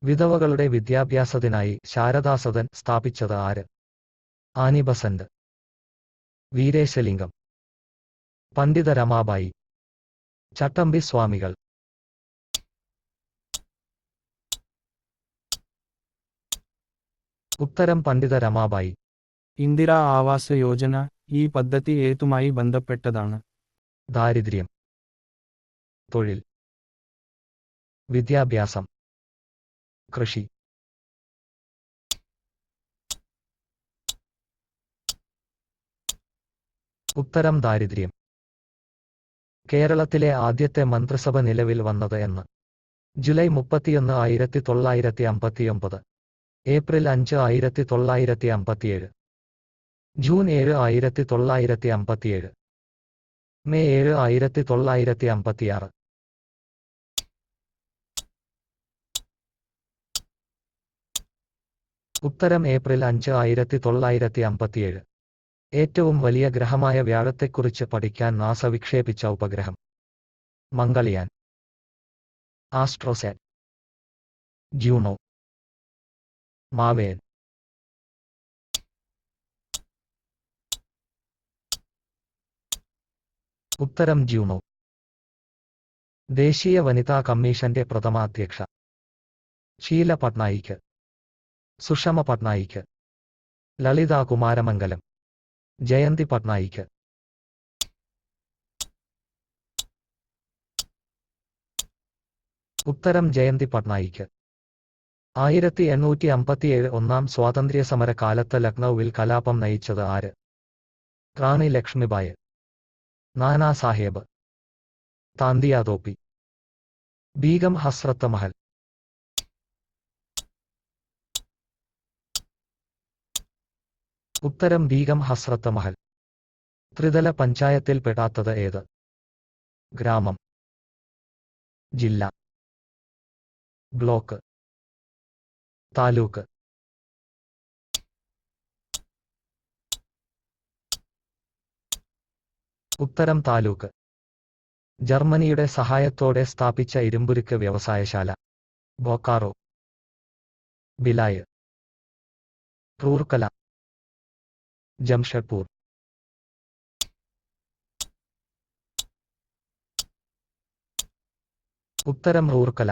വിധവകളുടെ വിദ്യാഭ്യാസത്തിനായി ശാരദാസദൻ സ്ഥാപിച്ചത് ആര്? Annie Besant. വീരേശലിംഗം. പണ്ഡിത രമാബായി. ചട്ടമ്പി സ്വാമികൾ. ഉത്തരം പണ്ഡിത രമാബായി. ഇന്ദിരാ ആവാസ യോജന ഈ പദ്ധതി ഏതുമായി ബന്ധപ്പെട്ടതാണ്? ദാരിദ്ര്യം, തൊഴിൽ, വിദ്യാഭ്യാസം, കൃഷി. ഉത്തരം ദാരിദ്ര്യം. കേരളത്തിലെ ആദ്യത്തെ മന്ത്രിസഭ നിലവിൽ വന്നത് എന്ന്? July 31, 1959, April 5, 1957, June 7, 1957, May 7, 1956. ഉത്തരം ഏപ്രിൽ 5, 1957. ഏറ്റവും വലിയ ഗ്രഹമായ വ്യാഴത്തെക്കുറിച്ച് പഠിക്കാൻ നാസ വിക്ഷേപിച്ച ഉപഗ്രഹം? മംഗൾയാൻ, ആസ്ട്രോസാറ്റ്, ജൂണോ, മാവേൻ. ഉത്തരം ജൂണോ. ദേശീയ വനിതാ കമ്മീഷന്റെ പ്രഥമ അധ്യക്ഷ? ഷീല പട്നായിക്, സുഷമ പട്നായിക്, ലളിത കുമാരമംഗലം, ജയന്തി പട്നായിക്. ഉത്തരം ജയന്തി പട്നായിക്. 1857 ഒന്നാം സ്വാതന്ത്ര്യസമര കാലത്ത് ലക്നൌവിൽ കലാപം നയിച്ചത് ആര്? റാണി ലക്ഷ്മിബായ്, നാനാ സാഹേബ്, താന്തിയ തോപ്പി, ബീഗം ഹസ്രത്ത് മഹൽ. ഉത്തരം ബീഗം ഹസ്രത്ത് മഹൽ. ത്രിതല പഞ്ചായത്തിൽ പെടാത്തത് ഏത്? ഗ്രാമം, ജില്ല, ബ്ലോക്ക്, താലൂക്ക്. ഉത്തരം താലൂക്ക്. ജർമ്മനിയുടെ സഹായത്തോടെ സ്ഥാപിച്ച ഇരുമ്പുരുക്ക് വ്യവസായശാല? ബോക്കാറോ, ബിലായ്, റൂർക്കല, ജംഷഡ്പൂർ. ഉത്തരം റൂർക്കല.